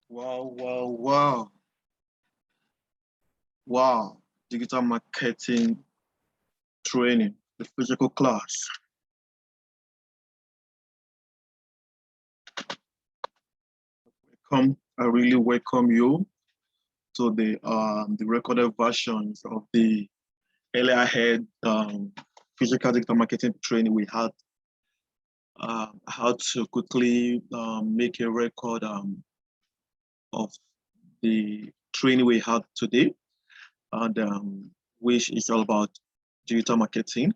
Wow, wow, wow, wow. Digital marketing training, the physical class. I really welcome you to the recorded versions of the earlier head physical digital marketing training we had. How to quickly make a record of the training we had today, and which is all about digital marketing.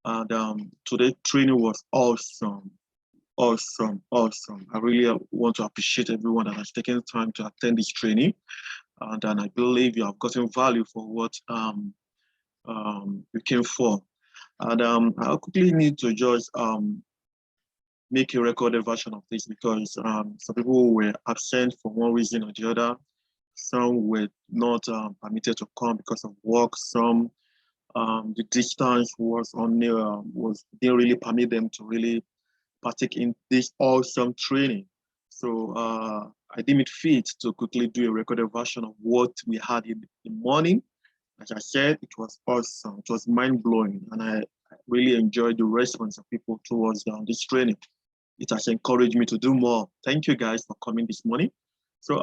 And today training was awesome, awesome, awesome. I really want to appreciate everyone that has taken time to attend this training, and I believe you have gotten value for what you came for. And I quickly need to just make a recorded version of this because some people were absent for one reason or the other. Some were not permitted to come because of work. Some the distance was didn't really permit them to really partake in this awesome training. So I deem it fit to quickly do a recorded version of what we had in the morning. As I said, it was awesome. It was mind blowing, and I really enjoyed the response of people towards this training. It has encouraged me to do more. Thank you guys for coming this morning. So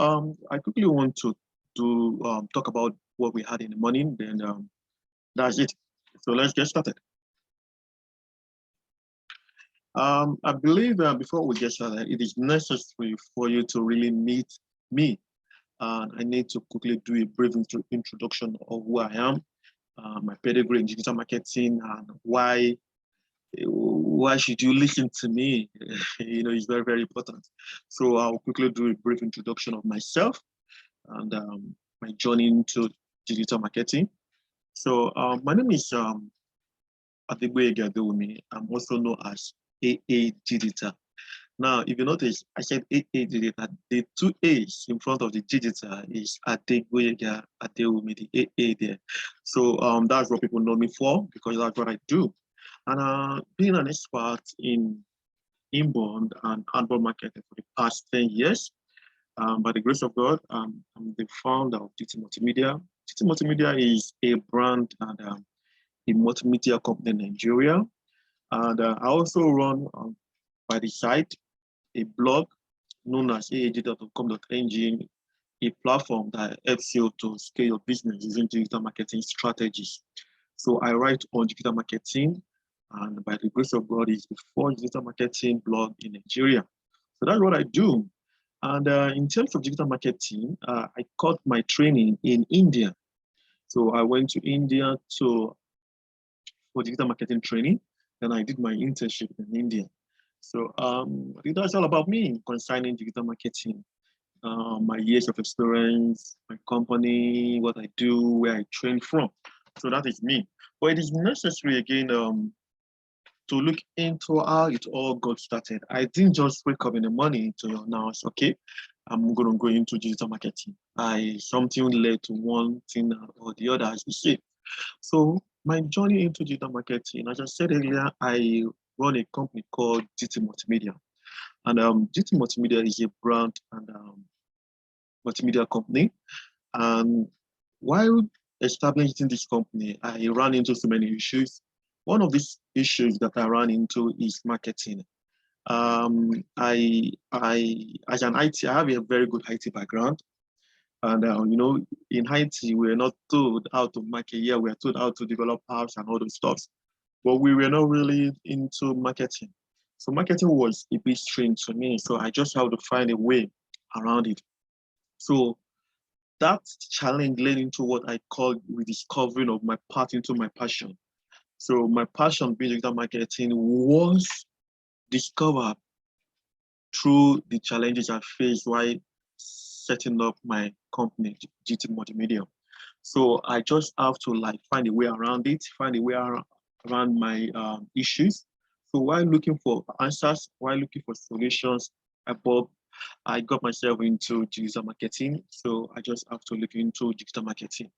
I quickly want to talk about what we had in the morning. Then that's it. So let's get started. I believe before we get started, it is necessary for you to really meet me. I need to quickly do a brief introduction of who I am, my pedigree in digital marketing, and why should you listen to me? It's very, very important. So I'll quickly do a brief introduction of myself and my journey into digital marketing. So my name is Adegboyega Adewumi. I'm also known as AA Digital. Now, if you notice, I said AA Digital. The two A's in front of the digital is Adegboyega Adewumi, the AA there. So that's what people know me for because that's what I do. And being an expert in inbound and outbound marketing for the past 10 years, by the grace of God, I'm the founder of GT Multimedia. GT Multimedia is a brand and a multimedia company in Nigeria. And I also run by the side a blog known as aag.com.ng, a platform that helps you to scale your business using digital marketing strategies. So I write on digital marketing, and by the grace of God, it's the first digital marketing blog in Nigeria. So that's what I do. And in terms of digital marketing, I got my training in India. So I went to India for digital marketing training, and I did my internship in India. So I think that's all about me concerning digital marketing, my years of experience, my company, what I do, where I train from. So that is me. But it is necessary again to look into how it all got started. I didn't just wake up in the morning to announce, okay, I'm going to go into digital marketing. Something led to one thing or the other, as you say. So my journey into digital marketing, as I said earlier, I run a company called GT Multimedia. And GT Multimedia is a brand and multimedia company. And while establishing this company, I ran into so many issues. One of these issues that I ran into is marketing. As an IT, I have a very good IT background. And in IT, we're not told how to market. Yeah, we're told how to develop apps and all those stuff, but we were not really into marketing. So marketing was a bit strange to me. So I just had to find a way around it. So that challenge led into what I call rediscovering of my path into my passion. So my passion being digital marketing was discovered through the challenges I faced while setting up my company, GT Multimedia. So I just have to find a way around it, find a way around my issues. So while looking for answers, while looking for solutions, I got myself into digital marketing. So I just have to look into digital marketing.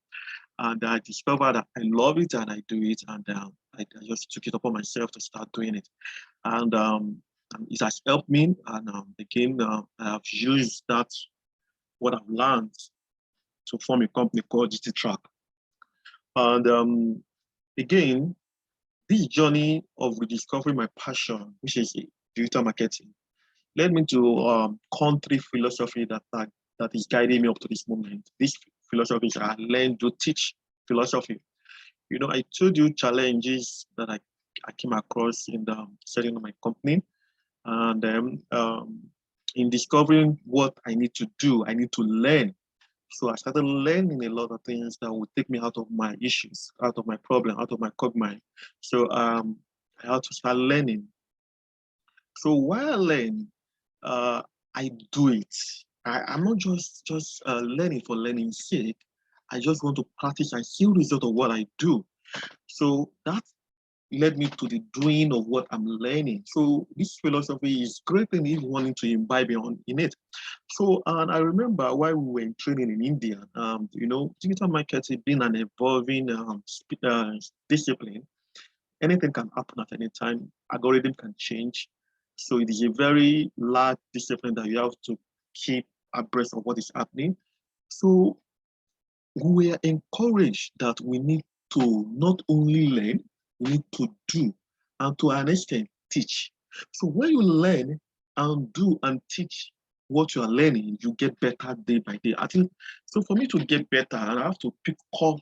And I discovered that I love it and I do it. And I just took it upon myself to start doing it. And It has helped me, and again, I have used that what I've learned to form a company called GT Track. And again, this journey of rediscovering my passion, which is digital marketing, led me to country philosophy that is guiding me up to this moment. This philosophy I learned to teach philosophy. You know, I told you challenges that I came across in the setting of my company. And in discovering what I need to do, I need to learn. So I started learning a lot of things that would take me out of my issues, out of my problem, out of my cognitive. So I had to start learning. So while I learn, uh, I do it. I'm not just learning for learning's sake. I just want to practice and see the result of what I do. So that led me to the doing of what I'm learning. So this philosophy is great and if wanting to imbibe in it. So, and I remember while we were in training in India, you know, digital marketing being an evolving discipline, anything can happen at any time. Algorithm can change. So it is a very large discipline that you have to keep abreast of what is happening. So we are encouraged that we need to not only learn, we need to do, and to an extent, teach. So when you learn and do and teach what you are learning, you get better day by day. I think, so for me to get better, I have to pick up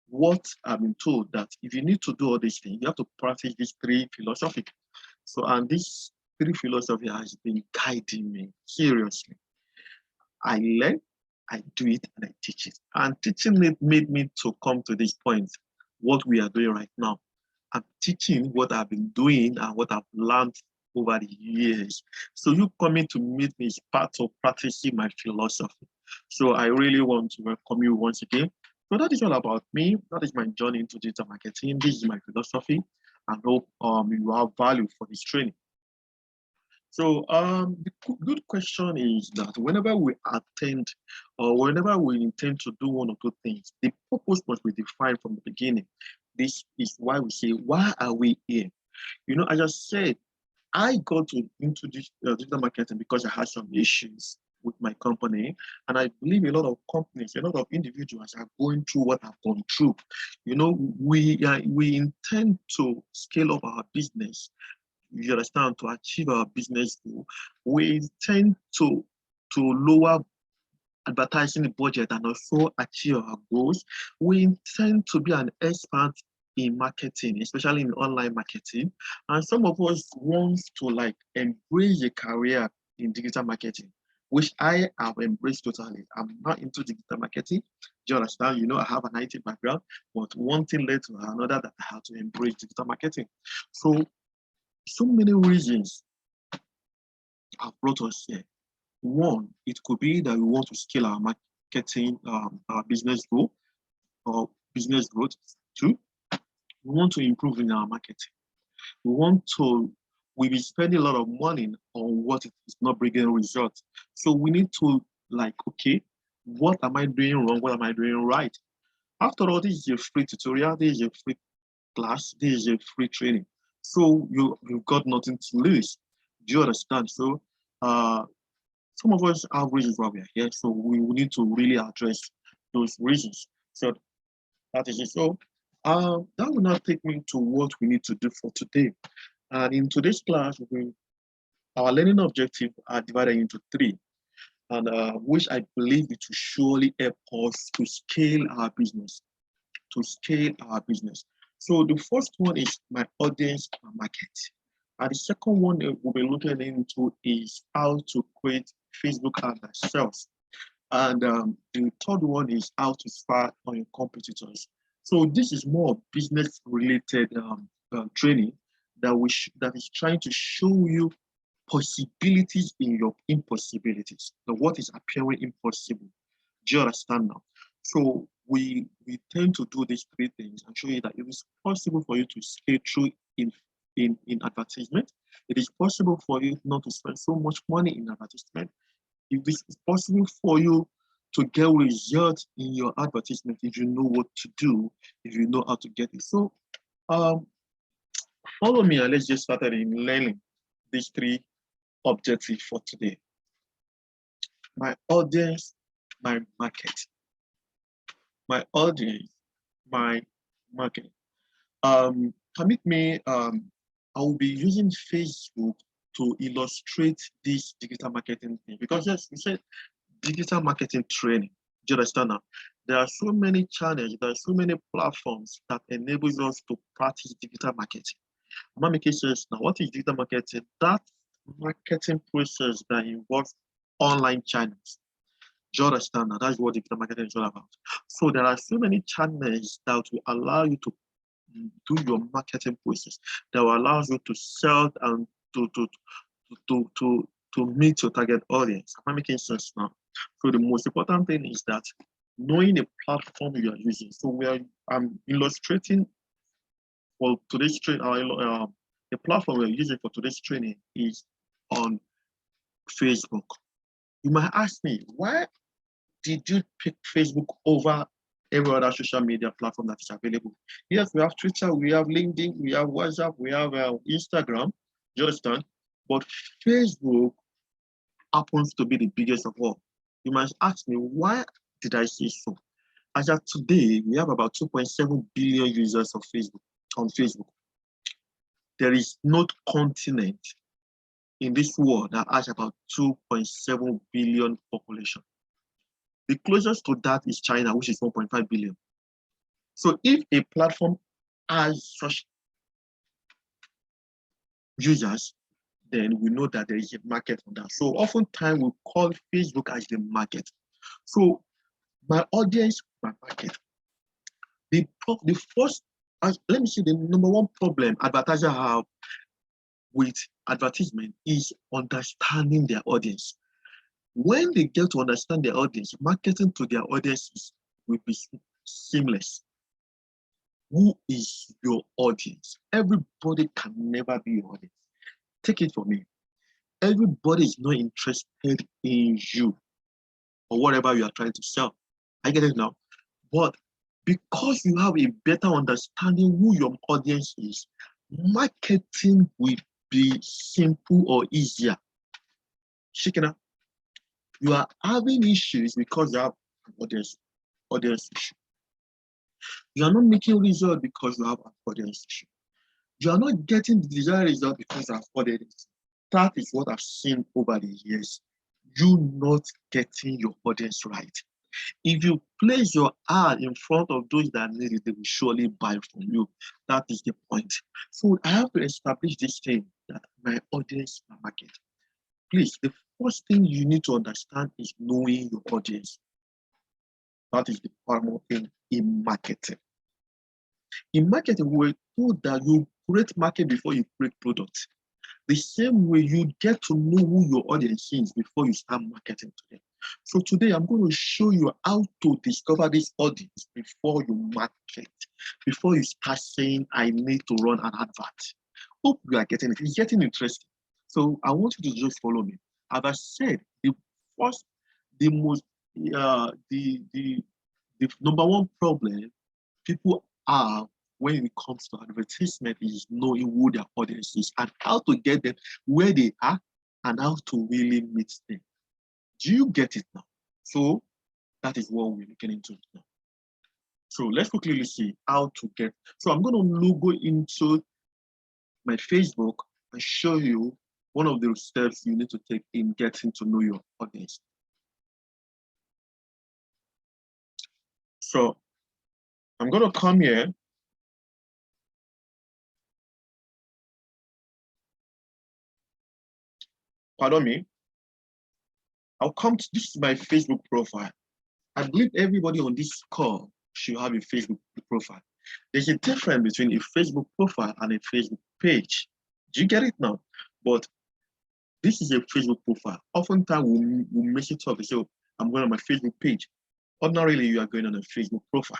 what I've been told that if you need to do all these things, you have to practice these three philosophies. So, and this three philosophy has been guiding me seriously. I learn, I do it, and I teach it. And teaching it made me to come to this point, what we are doing right now. I'm teaching what I've been doing and what I've learned over the years. So you coming to meet me is part of practicing my philosophy. So I really want to welcome you once again. So that is all about me. That is my journey into digital marketing. This is my philosophy. I hope you have value for this training. So the good question is that whenever we attend or whenever we intend to do one or two things, the purpose must be defined from the beginning. This is why we say, why are we here? You know, as I said, I got into this digital marketing because I had some issues with my company. And I believe a lot of companies, a lot of individuals are going through what I've gone through. You know, we intend to scale up our business, you understand, to achieve our business goal. We intend to lower advertising budget and also achieve our goals. We intend to be an expert in marketing, especially in online marketing. And some of us want to like embrace a career in digital marketing, which I have embraced totally. I'm not into digital marketing. Do you understand? You know, I have an IT background, but one thing led to another that I had to embrace digital marketing. So many reasons have brought us here. One, it could be that we want to scale our marketing, our business goal or business growth. Two, we want to improve in our marketing. We want to, we be spending a lot of money on what is not bringing results. So we need to like, okay, what am I doing wrong? What am I doing right? After all, this is a free tutorial. This is a free class. This is a free training. So you've got nothing to lose. Do you understand? So some of us have reasons why we are here. So we need to really address those reasons. So that is it. So that will now take me to what we need to do for today. And in today's class, our learning objectives are divided into three, and which I believe it will surely help us to scale our business, So the first one is my audience market. And the second one we'll be looking into is how to create Facebook ad ourselves. And the third one is how to spy on your competitors. So this is more business related training that is trying to show you possibilities in your impossibilities. What is appearing impossible. Do you understand now? So we tend to do these three things and show you that it is possible for you to scale through in advertisement. It is possible for you not to spend so much money in advertisement. If this is possible for you to get results in your advertisement, if you know what to do, if you know how to get it. So follow me and let's get started in learning these three objective for today. My audience, my market. My audience, my market. Permit me, I will be using Facebook to illustrate this digital marketing thing, because yes, we said digital marketing training. Do you understand now? There are so many channels, there are so many platforms that enables us to practice digital marketing. I'm not making sense now. What is digital marketing? That marketing process that involves online channels. Do you understand now? That's what digital marketing is all about. So there are so many channels that will allow you to do your marketing process, that will allow you to sell and to meet your target audience. Am I making sense now? So the most important thing is that knowing the platform you are using. So I'm illustrating for today's training. The platform we're using for today's training is on Facebook. You might ask me, why did you pick Facebook over every other social media platform that is available? Yes, we have Twitter, we have LinkedIn, we have WhatsApp, we have Instagram, you understand? But Facebook happens to be the biggest of all. You must ask me, why did I say so? As of today, we have about 2.7 billion users of Facebook on Facebook. There is no continent in this world that has about 2.7 billion population. The closest to that is China, which is 1.5 billion. So if a platform has such users, then we know that there is a market for that. So oftentimes we call Facebook as the market. So my audience, my market. The first, let me see, the number one problem advertisers have with advertisement is understanding their audience. When they get to understand their audience, marketing to their audiences will be seamless. Who is your audience? Everybody can never be your audience. Take it from me. Everybody is not interested in you or whatever you are trying to sell. I get it now. But because you have a better understanding who your audience is, marketing will be simple or easier. Shikina, you are having issues because you have an audience issue. You are not making results because you have an audience issue. You are not getting the desired result because you have audience. That is what I've seen over the years. You not getting your audience right. If you place your ad in front of those that need it, they will surely buy from you. That is the point. So I have to establish this thing that my audience, my market. Please, the first thing you need to understand is knowing your audience. That is the paramount thing in marketing. In marketing, we're told that you create market before you create product. The same way you get to know who your audience is before you start marketing to them. So today I'm going to show you how to discover this audience before you market, before you start saying, I need to run an advert. Hope you are getting it. It's getting interesting. So I want you to just follow me. As I said, the number one problem people have when it comes to advertisement is knowing who their audience is and how to get them where they are and how to really meet them. Do you get it now? So that is what we're looking into now. So let's quickly see how to get. So I'm going to go into my Facebook and show you one of the steps you need to take in getting to know your audience. So I'm going to come here. Pardon me. I'll come to, this is my Facebook profile. I believe everybody on this call should have a Facebook profile. There's a difference between a Facebook profile and a Facebook page. Do you get it now? But this is a Facebook profile. Oftentimes we'll mess it up and say, oh, I'm going on my Facebook page. Ordinarily, you are going on a Facebook profile.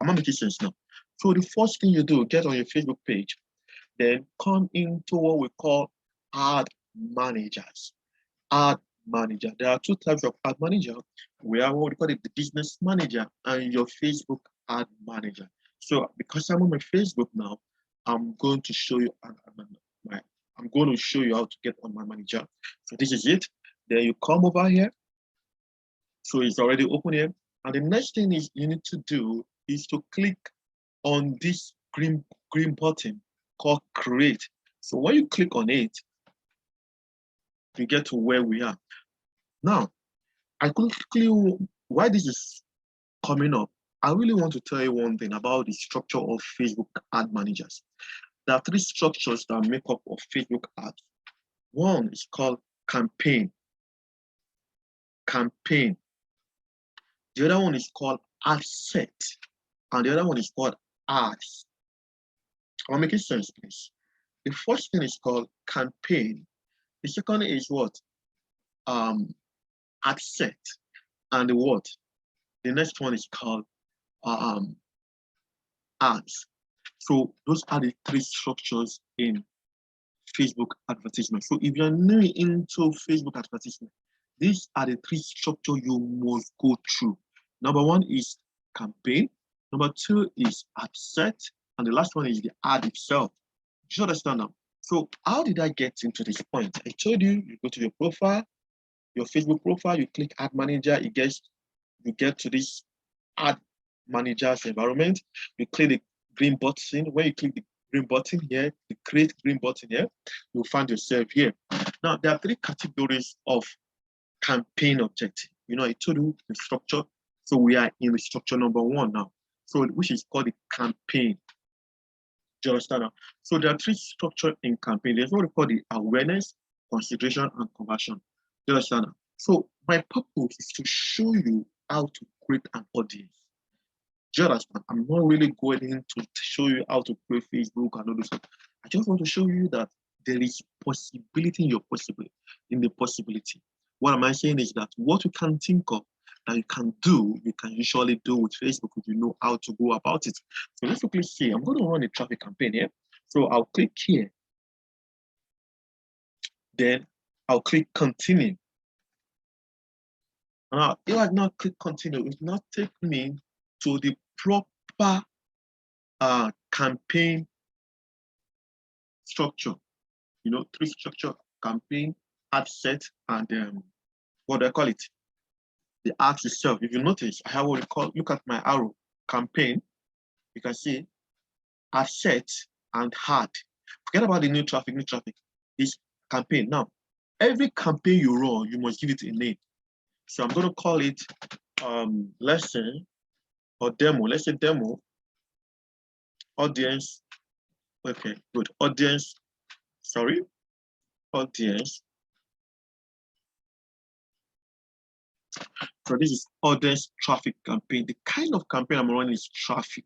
I'm not making sense now. So the first thing you do, get on your Facebook page, then come into what we call ad managers. Ad manager. There are two types of ad manager. We have what we call it the business manager and your Facebook ad manager. So because I'm on my Facebook now, I'm going to show you my I'm going to show you how to get on my manager. So this is it. Then you come over here. So it's already open here. And the next thing is you need to do is to click on this green button called create. So when you click on it, you get to where we are. Now, I quickly, why this is coming up, I really want to tell you one thing about the structure of Facebook ad managers. There are three structures that make up of Facebook ads. One is called campaign. Campaign. The other one is called ad set. And the other one is called ads. Am I making sense, please? The first thing is called campaign. The second is what? Ad set. And the what? The next one is called ads. So those are the three structures in Facebook advertisement. So if you're new into Facebook advertisement, these are the three structures you must go through. Number one is campaign. Number two is ad set. And the last one is the ad itself. Do you understand now? So how did I get into this point? I told you, you go to your profile, your Facebook profile, you click ad manager, you get to this ad manager's environment. You click the green button. When you click the green button here, the create green button here, you'll find yourself here. Now, there are three categories of campaign objective. You know, I told you the structure. So we are in the structure number one now. So which is called the campaign. Do you understand now? So there are three structures in campaign. There's what we call the awareness, consideration, and conversion. Do you understand now? So my purpose is to show you how to create an audience. Do you understand? I'm not really going in to show you how to create Facebook and all those stuff. I just want to show you that there is possibility in the possibility. What am I saying is that what you can think of that you can do, you can usually do with Facebook if you know how to go about it. So let's quickly see. I'm going to run a traffic campaign here. So I'll click here. Then I'll click continue. Now, if I not click continue, it will not take me to the proper campaign structure. You know, three structure: campaign, ad set, and what do I call it? The ads itself. If you notice, I have what we call, look at my arrow, campaign. You can see ad set and ad. Forget about the new traffic. This campaign. Now, every campaign you run, you must give it a name. So I'm going to call it lesson or demo. Let's say demo, audience. Okay, good. Audience, sorry, audience. So this is audience traffic campaign. The kind of campaign I'm running is traffic.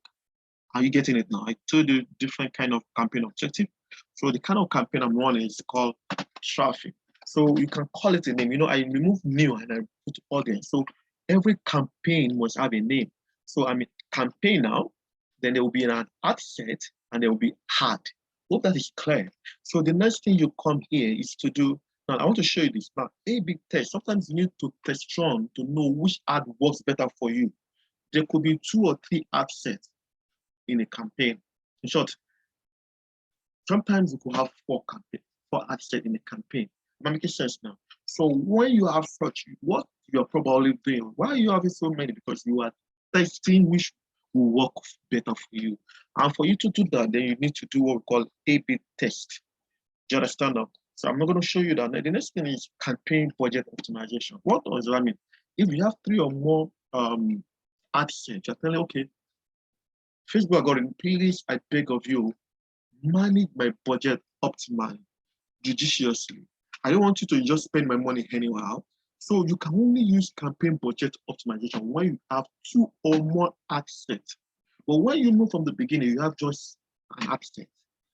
Are you getting it now? I told you different kind of campaign objective. So the kind of campaign I'm running is called traffic. So you can call it a name. You know, I remove new and I put audience. So every campaign must have a name. So I mean campaign now, then there will be an ad set and there will be ad. Hope that is clear. So the next thing you come here is to do. Now I want to show you this. Now, A/B test. Sometimes you need to test run to know which ad works better for you. There could be 2 or 3 ad sets in a campaign. In short, sometimes you could have 4 ad sets in a campaign. Am I making sense now? So when you have such, what you're probably doing, why are you having so many? Because you are testing which will work better for you. And for you to do that, then you need to do what we call A/B test. Do you understand now? So I'm not going to show you that. The next thing is campaign budget optimization. What does that mean? If you have 3 or more ad sets, you're telling, okay, Facebook algorithm, please, I beg of you, manage my budget optimally, judiciously. I don't want you to just spend my money anyhow. So you can only use campaign budget optimization when you have 2 or more ad sets. But when you know from the beginning, you have just an ad set.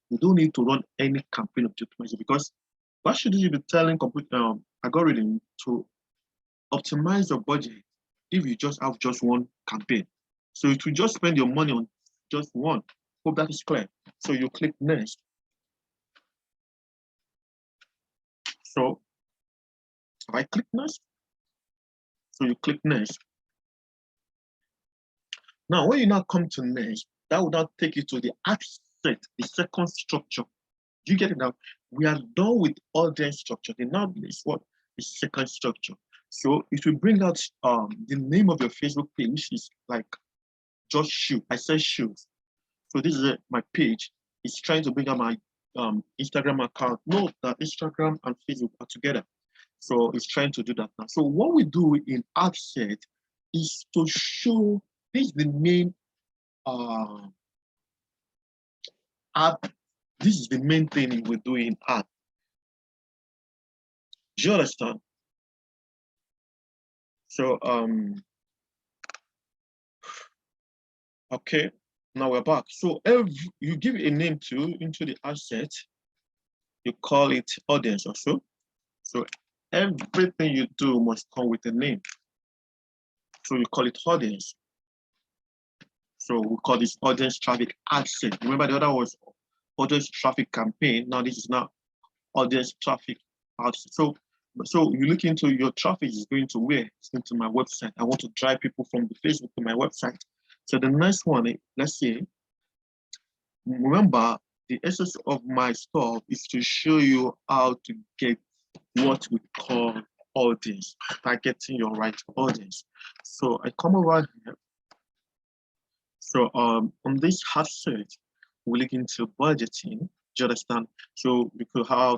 You don't need to run any campaign optimization because why should you be telling algorithm to optimize your budget if you just have just one campaign? So it will just spend your money on just one. Hope that is clear. So you click next. So if I click next, so you click next. Now, when you now come to next, that will now take you to the ad set, the second structure. Do you get it now? We are done with audience structure. The now is what is second structure. So if you bring out the name of your Facebook page is like just shoe. I said shoes. So this is my page. It's trying to bring out my Instagram account. Note that Instagram and Facebook are together. So it's trying to do that now. So what we do in AdSet is to show this is the main ad. This is the main thing we do in ad. Do you understand? So okay, now we're back. So if you give a name to into the asset, you call it audience also. So everything you do must come with a name. So you call it audience. So we call this audience traffic asset. Remember the other was audience traffic campaign. Now this is now audience traffic asset. So you look into your traffic is going to where? It's going to my website. I want to drive people from the Facebook to my website. So the next one, let's say, remember the essence of my stuff is to show you how to get what we call audience, targeting your right audience. So I come over here. So on this asset, we look into budgeting. Do you understand? So we could have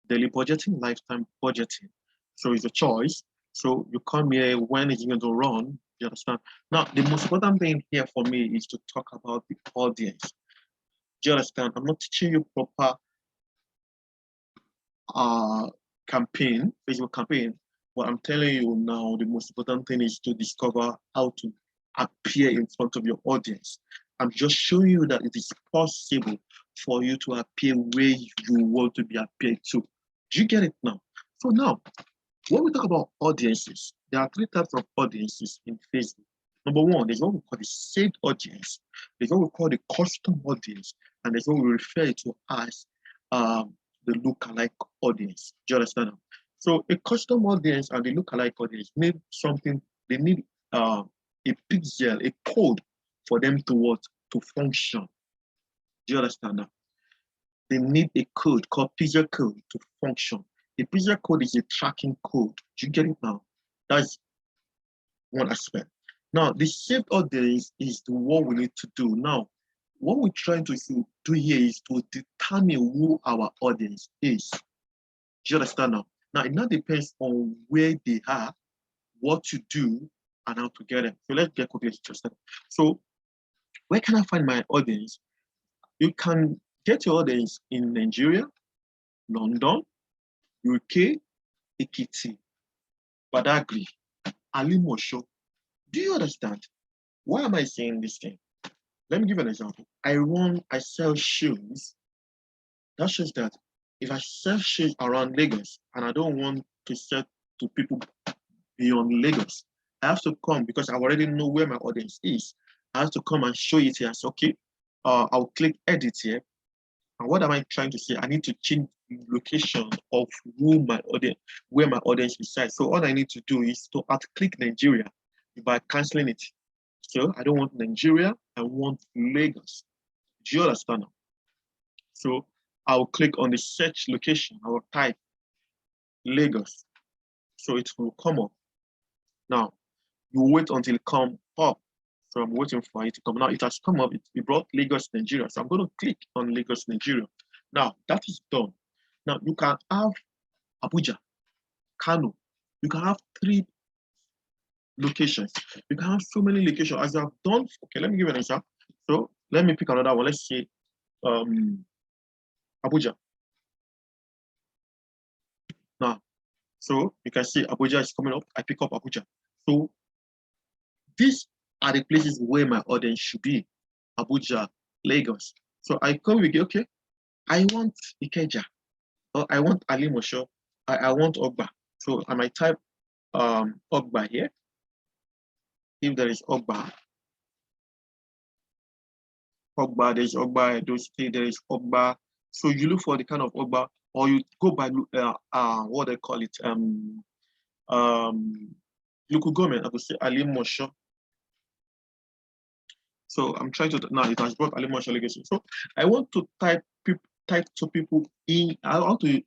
daily budgeting, lifetime budgeting. So it's a choice. So you come here, when is it going to run? You understand? Now, the most important thing here for me is to talk about the audience. Do you understand? I'm not teaching you proper campaign, Facebook campaign. What I'm telling you now, the most important thing is to discover how to appear in front of your audience. I'm just showing you that it is possible for you to appear where you want to be appeared to. Do you get it now? So now, when we talk about audiences, there are three types of audiences in Facebook. Number one, there's what we call the saved audience. There's what we call the custom audience. And there's what we refer to as the lookalike audience. Do you understand? So a custom audience and the lookalike audience need something, they need a pixel, a code for them to what? To function. Do you understand that? They need a code called pixel code to function. The pixel code is a tracking code. Do you get it now? That's one aspect. Now, the saved audience is what we need to do. Now, what we're trying to do here is to determine who our audience is. Do you understand now? Now, it now depends on where they are, what to do, and how to get them. So let's get quickly interested. So where can I find my audience? You can get your audience in Nigeria, London, UK, Ekiti, Badagry, Alimosho. Do you understand? Why am I saying this thing? Let me give an example. I sell shoes. That shows that if I sell shoes around Lagos and I don't want to sell to people beyond Lagos, I have to come because I already know where my audience is. I have to come and show it here. So, okay, I'll click edit here. And what am I trying to say? I need to change the location of who my audience, where my audience resides. So all I need to do is to click Nigeria by canceling it. So I don't want Nigeria, I want Lagos. Do you understand? So I'll click on the search location. I will type Lagos. So it will come up. Now, you wait until it comes up. So I'm waiting for it to come. Now it has come up. It brought Lagos, Nigeria. So I'm going to click on Lagos, Nigeria. Now that is done. Now you can have Abuja, Kano. You can have 3 locations. You can have so many locations as I've done. Okay, let me give you an example. So let me pick another one. Let's say Abuja. Now, so you can see Abuja is coming up. I pick up Abuja. So these are the places where my audience should be. Abuja, Lagos. So I come with, okay, I want Ikeja, or I want Alimosho, I want Ogba. So I might type Ogba here. If there is Ogba, there's Ogba, there is Ogba. So you look for the kind of Ogba, or you go by what they call it, local government. I would say Alimosho. So I'm trying to now it has brought Alimosho Legacy. So I want to type type to people in, I want to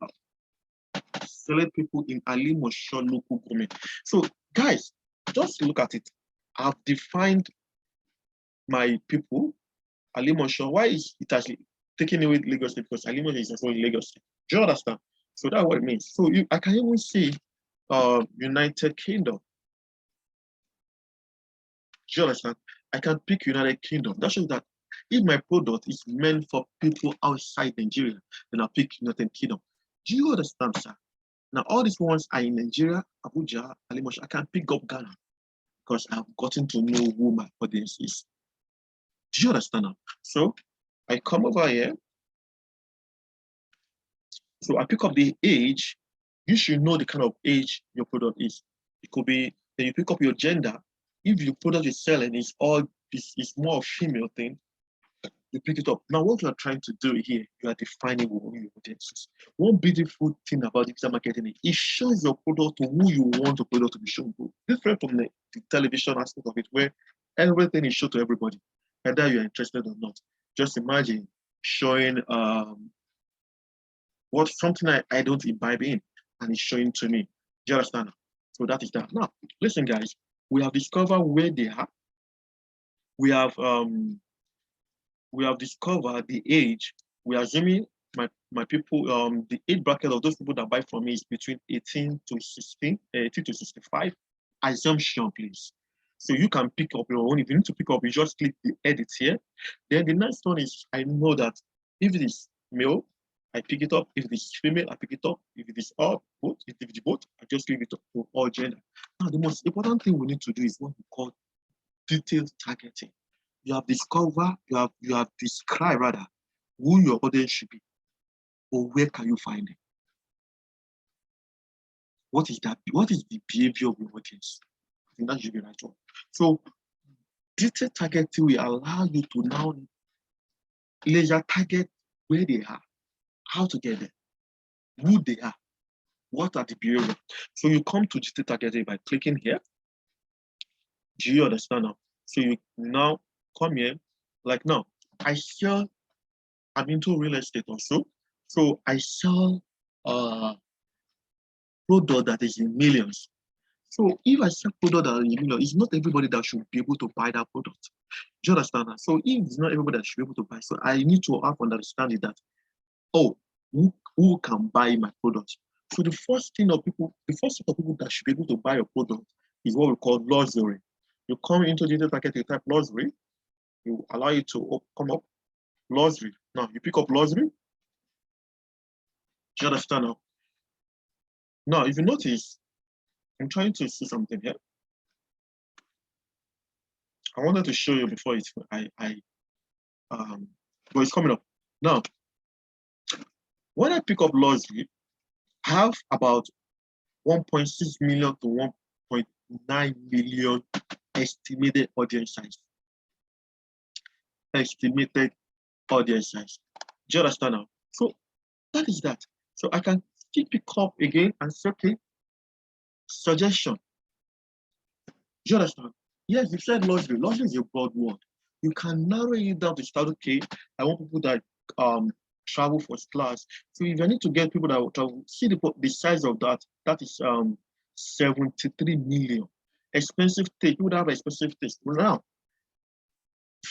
select people in Alimosho local government. So guys, just look at it. I've defined my people, Alimosho. Why is it actually taking away Lagos State? Because Alimosho is also in Lagos State. Do you understand? So that's what it means. So I can even see United Kingdom. Do you understand? I can pick United Kingdom. That shows that if my product is meant for people outside Nigeria, then I'll pick United Kingdom. Do you understand, sir? Now, all these ones are in Nigeria, Abuja, Alimosho. I can pick up Ghana because I've gotten to know who my audience is. Do you understand now? So I come over here. So I pick up the age. You should know the kind of age your product is. It could be, then you pick up your gender. If your product is selling is more of female thing, you pick it up. Now, what you are trying to do here, you are defining who your audience is. One beautiful thing about digital marketing, it shows your product to who you want your product to be shown to. Different from the television aspect of it, where everything is shown to everybody, whether you're interested or not. Just imagine showing something I don't imbibe in, and it's showing to me. Do you understand? So that is that. Now, listen, guys, we have discovered where they are. We have discovered the age. We are assuming my people, the age bracket of those people that buy from me is between 18 to 16, 18 to 65. Assumption, please. So you can pick up your own. If you need to pick up, you just click the edit here. Then the next one is, I know that if it is male, I pick it up. If it is female, I pick it up. If it is all both, if it is both, I just leave it up to all gender. Now, the most important thing we need to do is what we call detailed targeting. You have discovered, you have described rather who your audience should be, or where can you find it? What is that? What is the behavior of your audience? I think that should be right one. So detailed targeting will allow you to now laser target where they are, how to get there, who they are, what are the behavior. So you come to detailed targeting by clicking here. Do you understand now? So you now come here, like now, I'm into real estate also. So I sell product that is in millions. So if I sell product that is in millions, it's not everybody that should be able to buy that product. Do you understand that? So if it's not everybody that should be able to buy, so I need to have understanding that, oh, who can buy my product? So the first set of people that should be able to buy your product is what we call luxury. You come into digital marketing, you type luxury, you allow it to come up, luxury. Now you pick up luxury. Do you understand now? Now, if you notice, I'm trying to see something here. I wanted to show you before but it's coming up. Now, when I pick up luxury, I have about 1.6 million to 1.9 million estimated audience size. Estimated audience size. Do you understand now? So that is that. So I can still pick up again and say, okay, suggestion. Do you understand? Yes, you said luxury. Luxury is a broad word. You can narrow it down to start, okay, I want people that travel first class. So if I need to get people that will travel, see the size of that is 73 million. Expensive taste, people that have expensive taste. Now,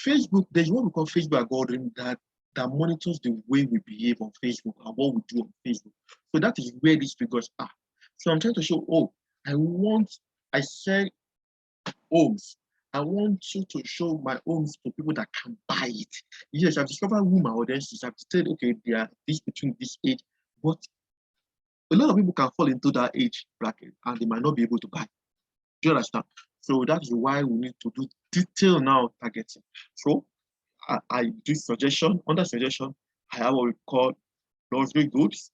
Facebook, there's what we call Facebook algorithm that monitors the way we behave on Facebook and what we do on Facebook. So that is where these figures are. So I'm trying to show, I said homes. I want you to show my homes to people that can buy it. Yes, I've discovered who my audience is. I've said, okay, they are this between this age, but a lot of people can fall into that age bracket and they might not be able to buy. Do you understand? So that is why we need to do detail now targeting. So I do suggestion. Under suggestion, I have what we call luxury goods.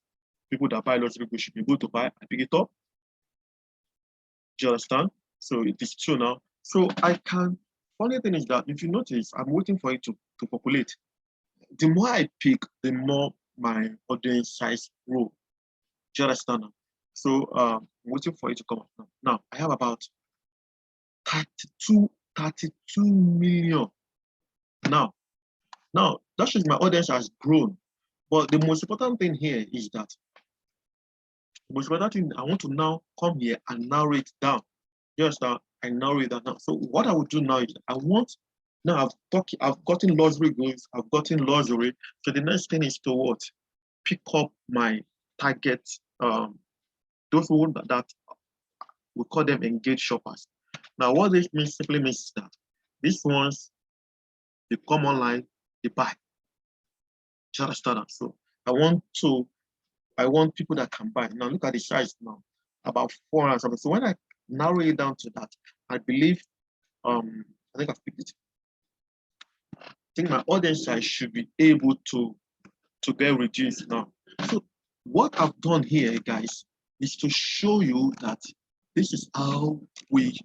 People that buy luxury goods should be able to buy. I pick it up. Do you understand? So it is true now. So I can, funny thing is that if you notice, I'm waiting for it to populate. The more I pick, the more my audience size grow. Do you understand now? So I'm waiting for it to come up now. Now I have about 32 million. Now that shows my audience has grown. But the most important thing here is that the most important thing, I want to now come here and narrow it down. Just that I narrow it down now. So what I would do now is I want, now I've gotten luxury goods, I've gotten luxury. So the next thing is to what? Pick up my target, those who that we call them engaged shoppers. Now, what this means simply means is that these ones, they come online, they buy. You understand that? So I want people that can buy. Now look at the size now, about 400 something. So when I narrow it down to that, I believe, I think I've picked it. I think my audience size should be able to get reduced now. So what I've done here, guys, is to show you that this is how we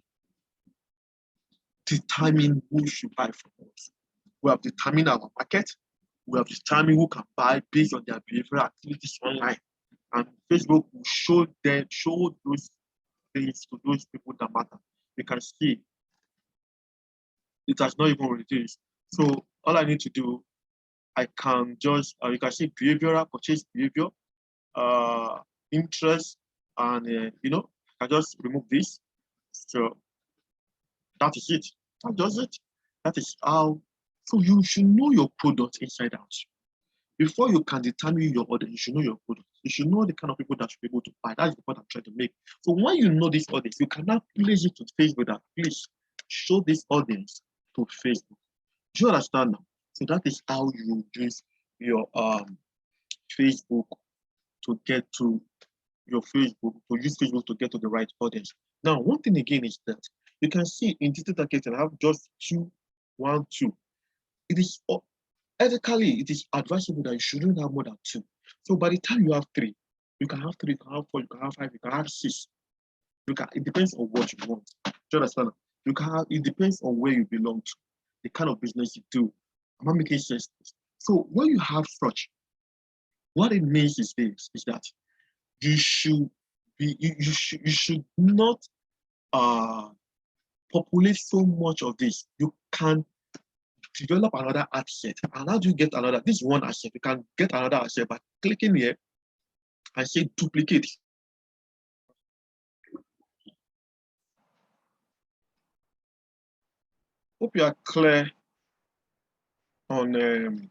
determine who should buy from us. We have determined our market. We have determined who can buy based on their behavioral activities online. And Facebook will show those things to those people that matter. You can see it has not even reduced. So all I need to do, I can just, you can see behavioral, purchase behavior, interest, and I just remove this. So that is it. That does it. That is how. So you should know your product inside out. Before you can determine your audience, you should know your product. You should know the kind of people that should be able to buy. That's the point I'm trying to make. So when you know this audience, you can now place it to Facebook that please show this audience to Facebook. Do you understand now? So that is how you use your Facebook to get to your Facebook, to use Facebook to get to the right audience. Now, one thing again is that you can see in digital marketing, I have just 2, 1, 2. It is ethically, it is advisable that you shouldn't have more than 2. So by the time you have 3, you can have 3, you can have 4, you can have 5, you can have 6. It depends on what you want. Do you understand? It depends on where you belong to, the kind of business you do. Am I making sense? So when you have such, what it means is this, is that you should not populate so much of this. You can develop another ad set. And how do you get another? This is one ad set. You can get another ad set by clicking here and say duplicate. Hope you are clear on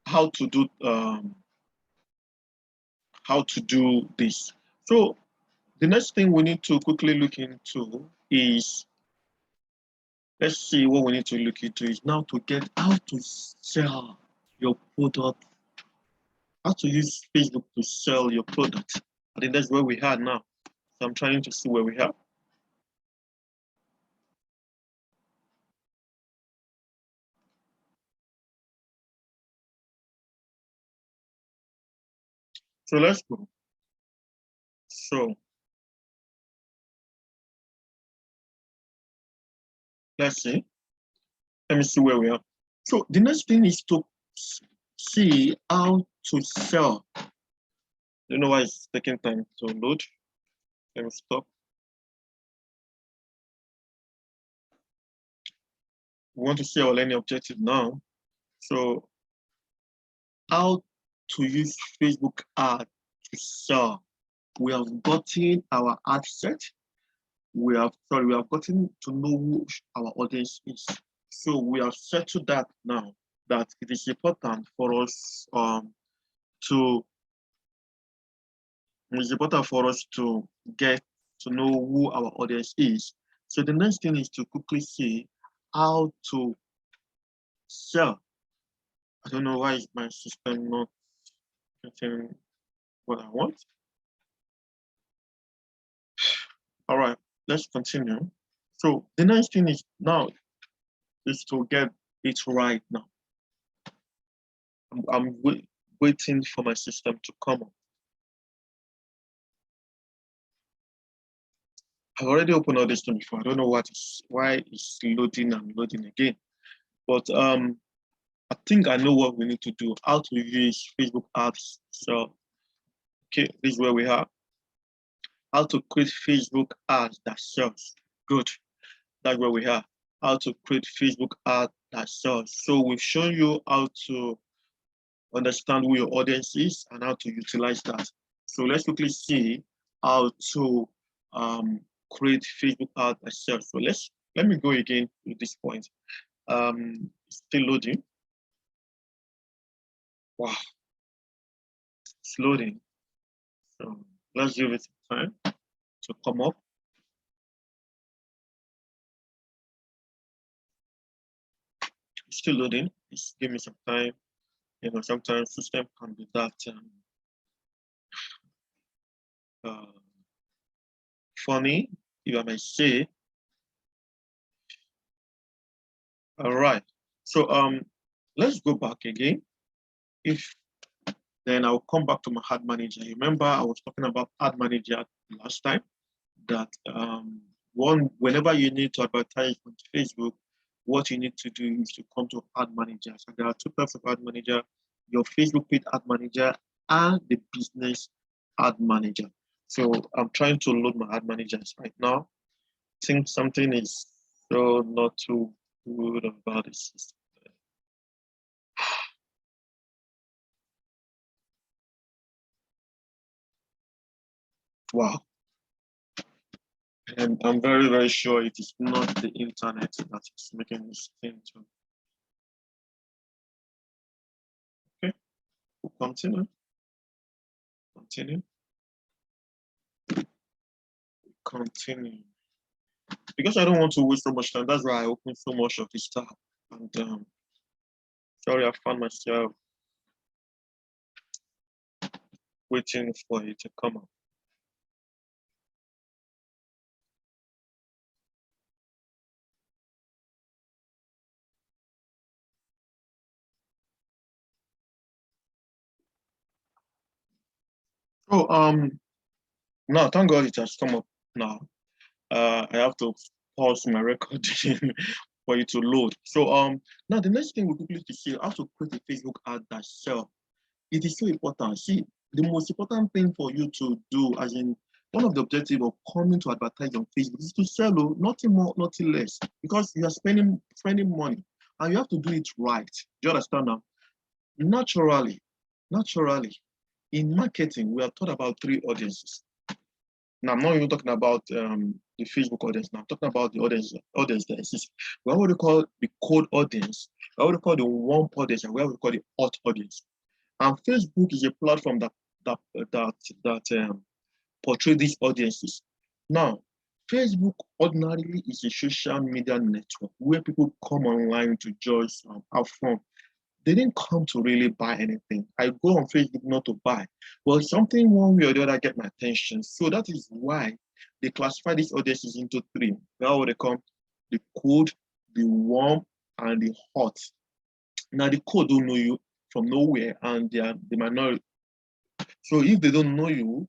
how to do this. So the next thing we need to quickly look into is, let's see what we need to look into is now to get how to sell your product, how to use Facebook to sell your product. I think that's where we are now. So I'm trying to see where we are. So let's go. So let's see. Let me see where we are. So the next thing is to see how to sell. You know why it's taking time to load? Let me stop. We want to see our learning objective now. So how to use Facebook ad to sell. We have gotten our ad set. We have gotten to know who our audience is. So we have settled that now, that it is important for us to get to know who our audience is. So the next thing is to quickly see how to sell. I don't know why is my system not getting what I want. All right, let's continue. So the next thing is now is to get it right now. I'm waiting for my system to come up. I've already opened all this thing before. I don't know why it's loading and loading again. But I think I know what we need to do, how to use Facebook ads. So, okay, this is where we are. How to create Facebook ads that sells. Good. That's where we are. How to create Facebook ad that sells. So we've shown you how to understand who your audience is, and how to utilize that. So let's quickly see how to create Facebook ad itself. So let me go again to this point. Still loading. Wow, it's loading. So let's give it time to come up. It's still loading. Just give me some time. You know, sometimes system can be that funny, if I may say. All right. So let's go back again. Then I'll come back to my ad manager. Remember, I was talking about ad manager last time. That whenever you need to advertise on Facebook, what you need to do is to come to ad manager. So there are two types of ad manager: your Facebook paid ad manager and the business ad manager. So I'm trying to load my ad managers right now. I think something is so not too good about this system. Wow. And I'm very, very sure it is not the internet that is making this thing to. Okay, we'll continue. Continue. Because I don't want to waste so much time, that's why I open so much of this tab. And sorry, I found myself waiting for it to come up. Oh, now thank God it has come up now. I have to pause my recording for it to load. So now the next thing we quickly to see how to create a Facebook ad that sell. It is so important. See, the most important thing for you to do, as in one of the objectives of coming to advertise on Facebook, is to sell, nothing more, nothing less, because you are spending money and you have to do it right. Do you understand now? Naturally, in marketing, we are taught about three audiences. Now, I'm not even talking about the Facebook audience. Now, I'm talking about the audience that exists. We have what we call the cold audience, we have what we call the warm audience, and we have what we call the hot audience. And Facebook is a platform that portray these audiences. Now, Facebook ordinarily is a social media network where people come online to just have fun. They didn't come to really buy anything. I go on Facebook not to buy. Well, something one way or the other get my attention. So that is why they classify these audiences into three. Now what they call the cold, the warm, and the hot. Now the cold don't know you from nowhere, and they might not. So if they don't know you,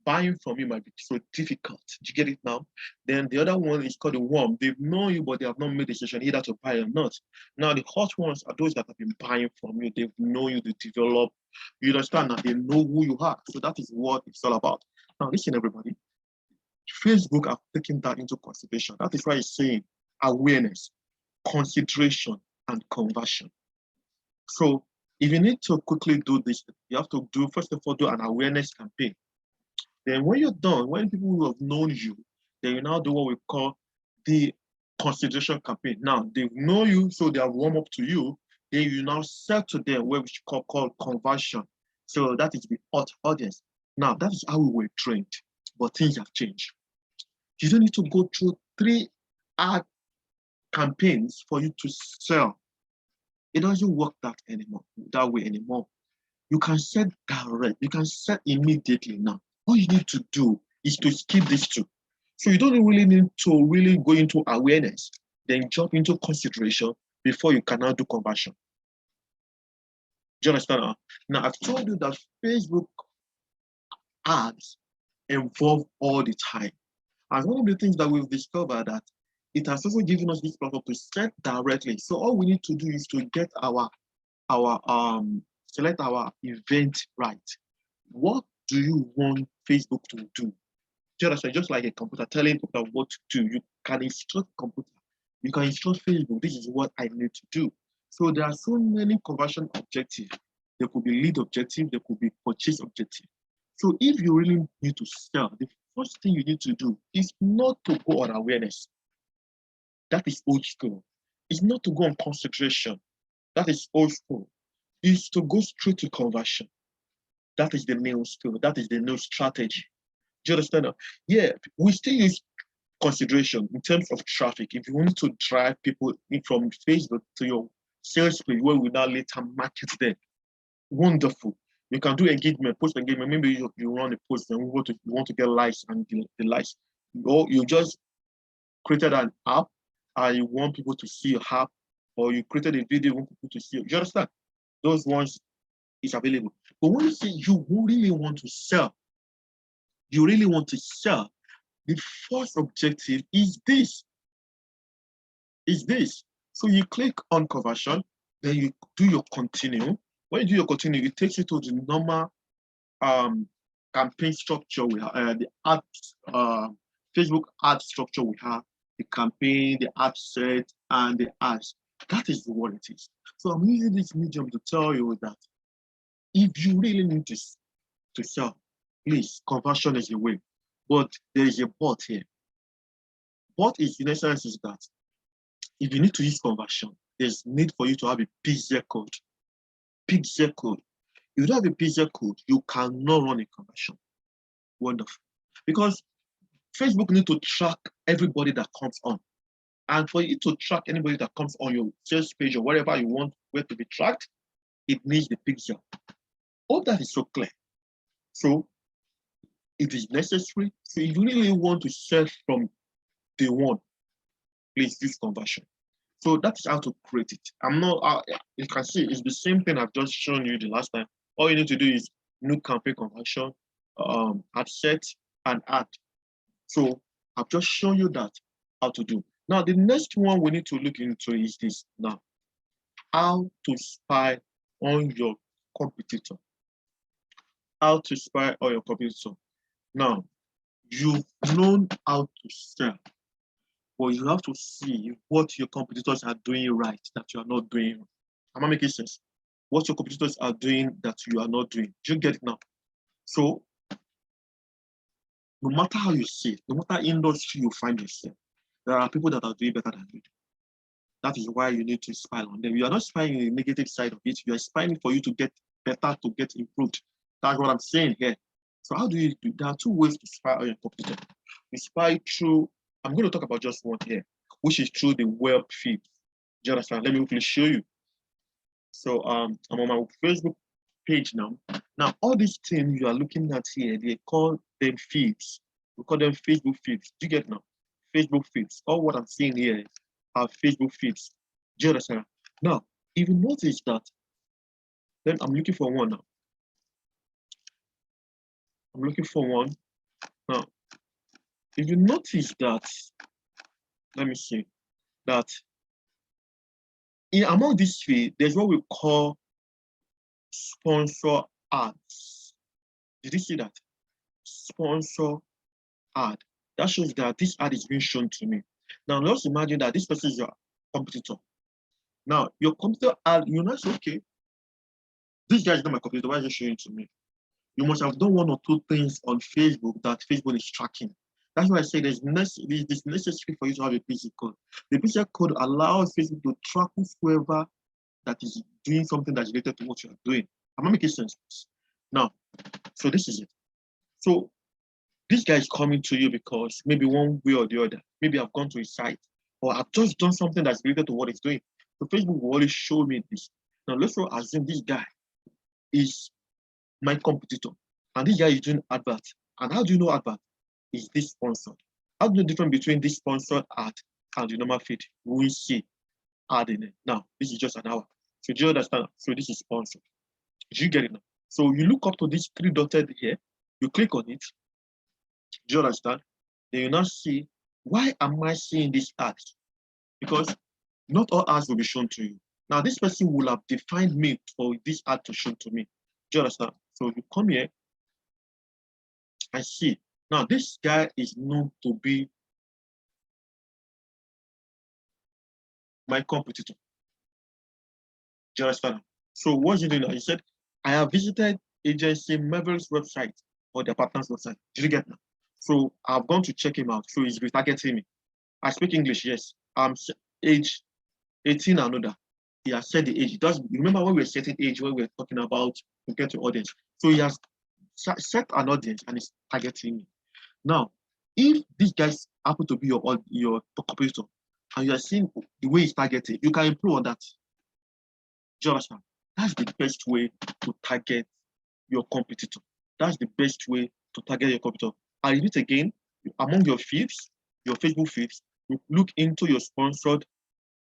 buying from you might be so difficult. Do you get it now? Then the other one is called the warm. They've known you, but they have not made a decision either to buy or not. Now the hot ones are those that have been buying from you. They've known you, they develop. You understand that they know who you are. So that is what it's all about. Now listen, everybody. Facebook have taken that into consideration. That is why it's saying awareness, consideration, and conversion. So if you need to quickly do this, you have to do, first of all, do an awareness campaign. Then when you're done, when people have known you, then you now do what we call the consideration campaign. Now they know you, so they have warmed up to you. Then you now sell to them what we call conversion. So that is the hot audience. Now that is how we were trained, but things have changed. You don't need to go through 3 ad campaigns for you to sell. It doesn't work that way anymore. You can set direct, you can set immediately now. All you need to do is to skip these two. So you don't really need to really go into awareness, then jump into consideration before you can now do conversion. Do you understand? Now I've told you that Facebook ads evolve all the time. And one of the things that we've discovered that it has also given us this platform to set directly. So all we need to do is to get select our event right. What do you want Facebook to do? Do you understand? Just like a computer telling computer what to do, you can instruct computer. You can instruct Facebook, this is what I need to do. So there are so many conversion objectives. there could be lead objective, there could be purchase objective. So if you really need to sell, the first thing you need to do is not to go on awareness. That is old school. It's not to go on concentration. That is old school. It's to go straight to conversion. That is the new skill. That is the new strategy. Do you understand? Yeah, we still use consideration in terms of traffic. If you want to drive people from Facebook to your sales page, where we now later market them, wonderful. You can do engagement, post engagement. Maybe you run a post and you want to get likes and the likes. Or you just created an app and you want people to see your app, or you created a video you want people to see. You understand? Those ones is available. But when you say you really want to sell, the first objective is this. So you click on conversion, then you do your continue. When you do your continue, it takes you to the normal campaign structure we have, the ads, Facebook ad structure we have, the campaign, the ad set, and the ads. That is what it is. So I'm using this medium to tell you that if you really need to sell, please, conversion is the way. But there is a but here. What is in essence is that if you need to use conversion, there's need for you to have a pixel code. Pixel code. If you don't have a pixel code, you cannot run a conversion. Wonderful. Because Facebook need to track everybody that comes on. And for you to track anybody that comes on your sales page or whatever you want where to be tracked, it needs the pixel. Hope that is so clear. So it is necessary. So if you really want to sell from day one, please use conversion. So that's how to create it. I'm not, you can see it's the same thing I've just shown you the last time. All you need to do is new campaign conversion, ad set, and add. So I've just shown you that, how to do. Now, the next one we need to look into is this now. How to spy on your competitor. How to spy on your competitor. Now, you've known how to sell, but you have to see what your competitors are doing right that you are not doing. Am I making sense? What your competitors are doing that you are not doing. Do you get it now? So, no matter how you see it, no matter industry you find yourself, there are people that are doing better than you. That is why you need to spy on them. You are not spying the negative side of it. You are spying for you to get better, to get improved. That's what I'm saying here. So how do you do? There are two ways to spy on your competitor. You spy through, I'm going to talk about just one here, which is through the web feed. Do you understand? Let me quickly show you. So I'm on my Facebook page now. Now, all these things you are looking at here, they call them feeds. We call them Facebook feeds. Do you get now? Facebook feeds. All what I'm seeing here are Facebook feeds. Do you understand? Now, if you notice that, then I'm looking for one now. I'm looking for one. Now, if you notice that, let me see, that among this feed, there's what we call sponsor ads. Did you see that? Sponsor ad. That shows that this ad is being shown to me. Now, let's imagine that this person is your competitor. Now, your competitor ad, you know, okay, this guy is not my competitor. Why is he showing to me? You must have done one or two things on Facebook that Facebook is tracking. That's why I say it's necessary for you to have a PC code. The PC code allows Facebook to track whoever that is doing something that's related to what you are doing. Am I making sense? Now, so this is it. So this guy is coming to you because maybe one way or the other, maybe I've gone to his site or I've just done something that's related to what he's doing. So Facebook will always show me this. Now let's assume this guy is my competitor and this guy is doing advert. And how do you know advert? Is this sponsored? How do you know the difference between this sponsored ad and the normal feed? We see ad in it. Now, this is just an hour. So do you understand? So this is sponsored. Do you get it now? So you look up to this three dotted here, you click on it. Do you understand? Then you now see, why am I seeing this ad? Because not all ads will be shown to you. Now, this person will have defined me for this ad to show to me. Do you understand? So you come here, I see. Now, this guy is known to be my competitor. Do you understand? So what's he doing now? He said, I have visited agency Marvel's website or their partner's website. Did you get that? So I've gone to check him out. So he's retargeting me. I speak English, yes. I'm age 18 and older. He has said the age. He does remember when we were setting age when we were talking about to get to audience. So he has set an audience and is targeting me. Now, if these guys happen to be your competitor and you are seeing the way he's targeting, you can improve on that. Do you understand? That's the best way to target your competitor. That's the best way to target your competitor. I repeat again, among your feeds, your Facebook feeds, you look into your sponsored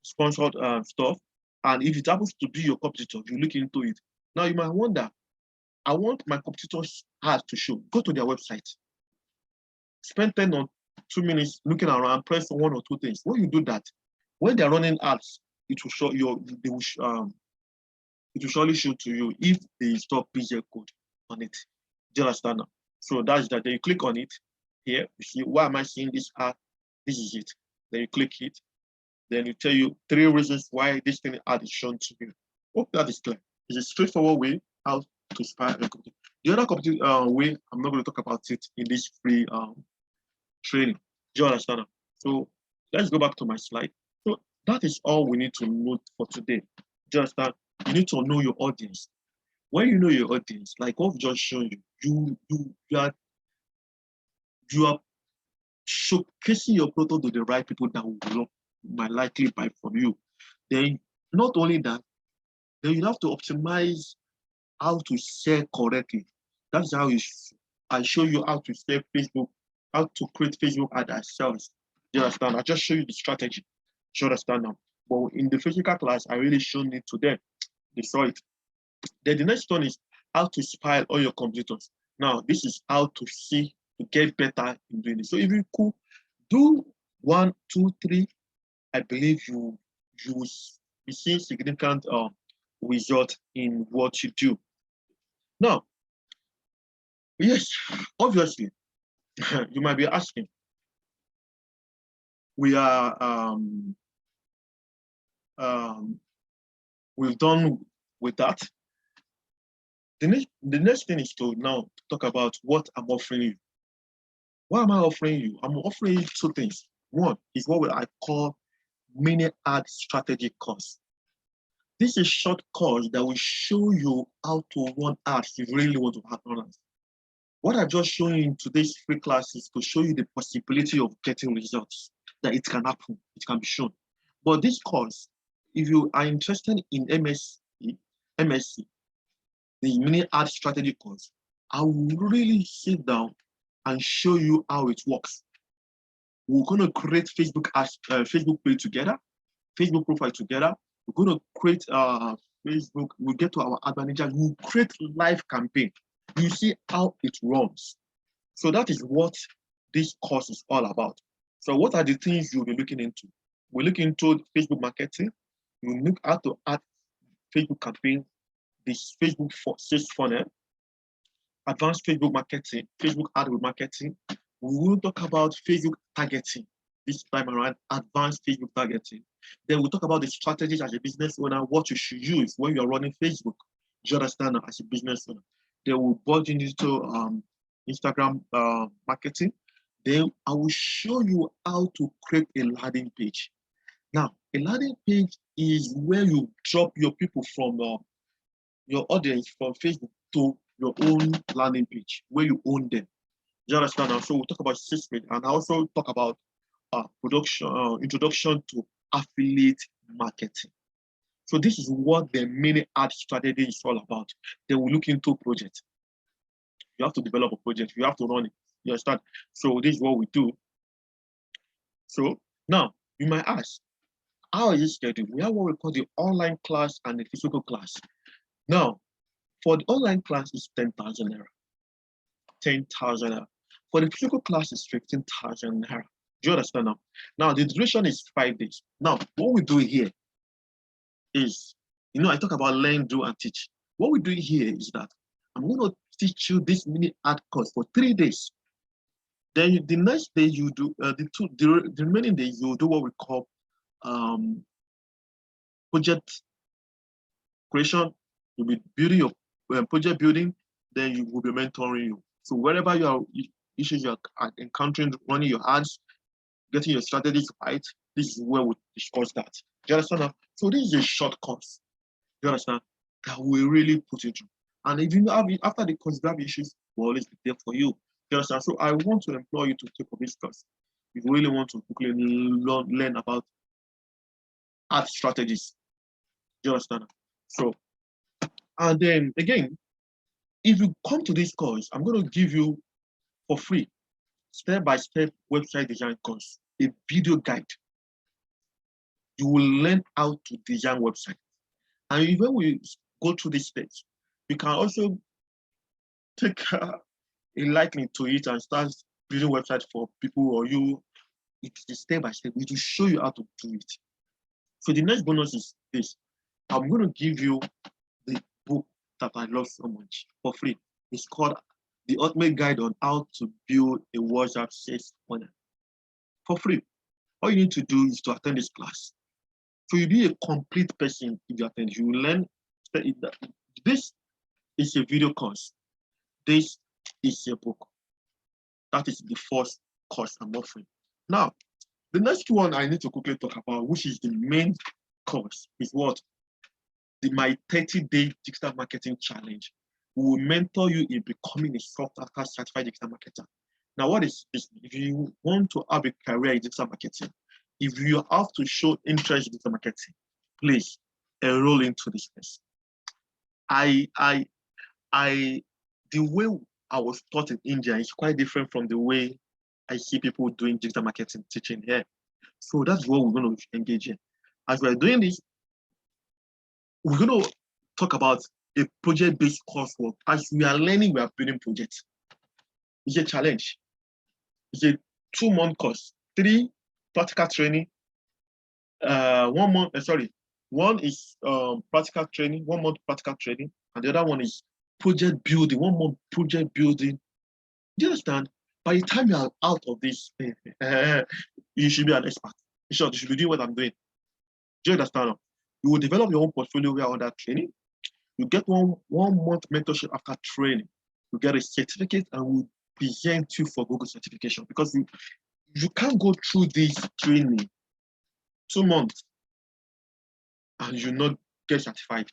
stuff, and if it happens to be your competitor, you look into it. Now you might wonder, I want my competitors' ads to show. Go to their website, spend 10 or 2 minutes looking around, press one or two things. When you do that, when they're running ads, it will show you. It will surely show to you if they install PZ code on it. Do you understand now? So that's that. Then you click on it here. You see, why am I seeing this ad? This is it. Then you click it. Then it tell you 3 reasons why this thing ad is shown to you. Hope that is clear. It's a straightforward way how to spy a company. The other way, I'm not going to talk about it in this free training. Do you understand now? So let's go back to my slide. So that is all we need to know for today. Do you understand? You need to know your audience. When you know your audience, like what I've just shown you, you are showcasing your product to the right people that might likely buy from you. Then not only that, then you have to optimize how to sell correctly. That's how I show you how to sell Facebook, how to create Facebook ad ourselves. Do you understand? I just show you the strategy. Do you understand now? But in the physical class, I really shown it to them. They saw it. Then the next one is how to spy all your competitors. Now, this is how to see to get better in doing it. So if you could do 1, 2, 3, I believe you will be seeing significant result in what you do. Now, yes, obviously, you might be asking, we are we've done with that. The next thing is to now talk about what I'm offering you. What am I offering you? I'm offering you 2 things. One is what I call mini ad strategy course. This is a short course that will show you how to run ads if you really want to have ads. What I just shown you in today's free class is to show you the possibility of getting results, that it can happen, it can be shown. But this course, if you are interested in MSc, the mini ad strategy course, I will really sit down and show you how it works. We're going to create Facebook page together, Facebook profile together. We're going to create Facebook. We'll get to our ad manager. We'll create live campaign. You see how it runs. So that is what this course is all about. So what are the things you'll be looking into? We're looking into Facebook marketing. You look how to add Facebook campaign, this Facebook sales funnel, advanced Facebook marketing, Facebook ad marketing. We will talk about Facebook targeting this time around, advanced Facebook targeting. Then we'll talk about the strategies as a business owner, what you should use when you're running Facebook. Do you understand as a business owner? Then we'll budge into Instagram marketing. Then I will show you how to create a landing page. Now, a landing page is where you drop your people from your audience from Facebook to your own landing page, where you own them. Do you understand? And so we'll talk about system and also talk about introduction to affiliate marketing. So this is what the mini ad strategy is all about. Then we look into projects. You have to develop a project. You have to run it. You understand? So this is what we do. So now you might ask, how is it scheduled? We have what we call the online class and the physical class. Now, for the online class, it's 10,000 naira. 10,000 naira. For the physical class, it's 15,000 naira. Do you understand now? Now, the duration is 5 days. Now, what we do here is, I talk about learn, do, and teach. What we do here is that I'm going to teach you this mini ad course for 3 days. Then the next day you do the remaining days you do what we call project creation. You'll be building your project building, then you will be mentoring you. So wherever you are, issues you are encountering, running your ads, getting your strategies right, this is where we discuss that. Do you understand that? So this is a short course. Do you understand? That will really put you through. And if you have, after the course, you have issues, we'll always be there for you. Do you understand? So I want to employ you to take up this course. If you really want to quickly learn about ad strategies. Do you understand? So, and then again, if you come to this course, I'm going to give you for free step-by-step website design course, a video guide. You will learn how to design websites. And when we go through this stage, you can also take a liking to it and start building websites for people or you. It's step-by-step. We will show you how to do it. So the next bonus is this. I'm going to give you the book that I love so much for free. It's called The Ultimate Guide on How to Build a WhatsApp Sales Funnel for free. All you need to do is to attend this class. So you'll be a complete person if you attend. You will learn. This is a video course. This is a book. That is the first course I'm offering. Now, the next one I need to quickly talk about, which is the main course, is what? My 30-day digital marketing challenge. We will mentor you in becoming a sought-after certified digital marketer. Now, what is this? If you want to have a career in digital marketing, if you have to show interest in digital marketing, please enroll into this course. The way I was taught in India is quite different from the way I see people doing digital marketing teaching here. So that's what we're going to engage in. As we're doing this, we're going to talk about a project-based coursework. As we are learning, we are building projects. It's a challenge. It's a 2-month course, 3 practical training, 1 month, one is practical training, 1 month practical training, and the other one is project building, 1 month project building. Do you understand? By the time you are out of this, you should be an expert. In short, you should be doing what I'm doing. Do you understand? You will develop your own portfolio where under training. You get one month mentorship after training. You get a certificate and we'll present you for Google certification because you can't go through this training 2 months and you not get certified.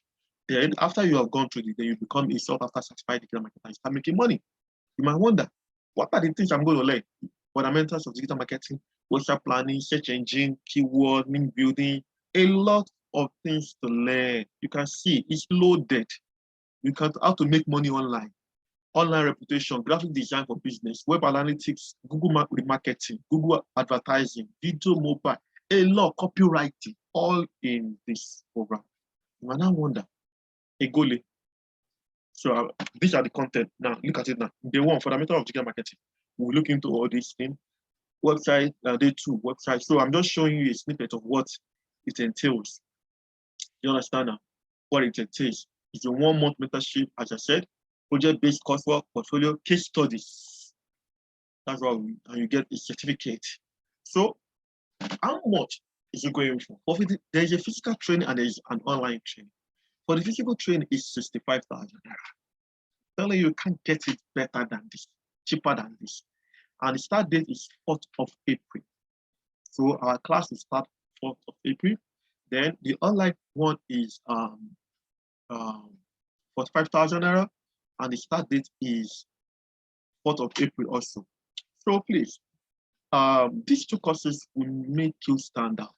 Then after you have gone through it, then you become a sought-after certified digital marketer and start making money. You might wonder, what are the things I'm going to learn? Fundamentals of digital marketing, website planning, search engine, keyword, link building, a lot of things to learn. You can see it's loaded. You can how to make money online reputation, graphic design for business, web analytics, Google marketing, Google advertising, video mobile, a lot, copywriting, all in this program. You might not wonder, a goal. So these are the content. Now, look at it now. Day 1, fundamental of digital marketing. We'll look into all these things. Website, day 2, website. So I'm just showing you a snippet of what it entails. You understand now what it entails? It's a 1 month mentorship, as I said, project-based coursework, portfolio, case studies. That's what and you get a certificate. So how much is it going for? There is a physical training and there is an online training. For the physical training, it's 65,000 naira. Telling you can't get it better than this, cheaper than this. And the start date is 4th of April. So our class will start 4th of April. Then the online one is 45,000 naira, and the start date is 4th of April also. So please, these 2 courses will make you stand out.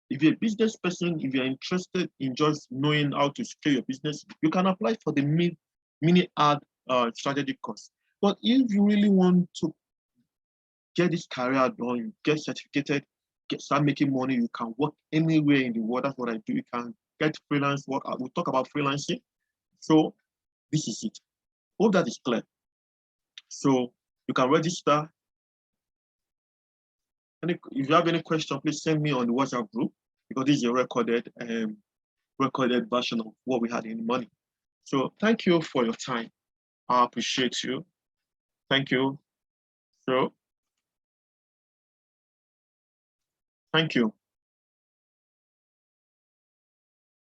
If you're a business person, if you're interested in just knowing how to scale your business, you can apply for the mini ad strategy course. But if you really want to get this career done, get certificated, start making money, you can work anywhere in the world. That's what I do. You can get freelance work. We'll talk about freelancing. So this is it. Hope that is clear. So you can register. If you have any question, please send me on the WhatsApp group because this is a recorded version of what we had in the morning. So thank you for your time. I appreciate you. Thank you. So thank you.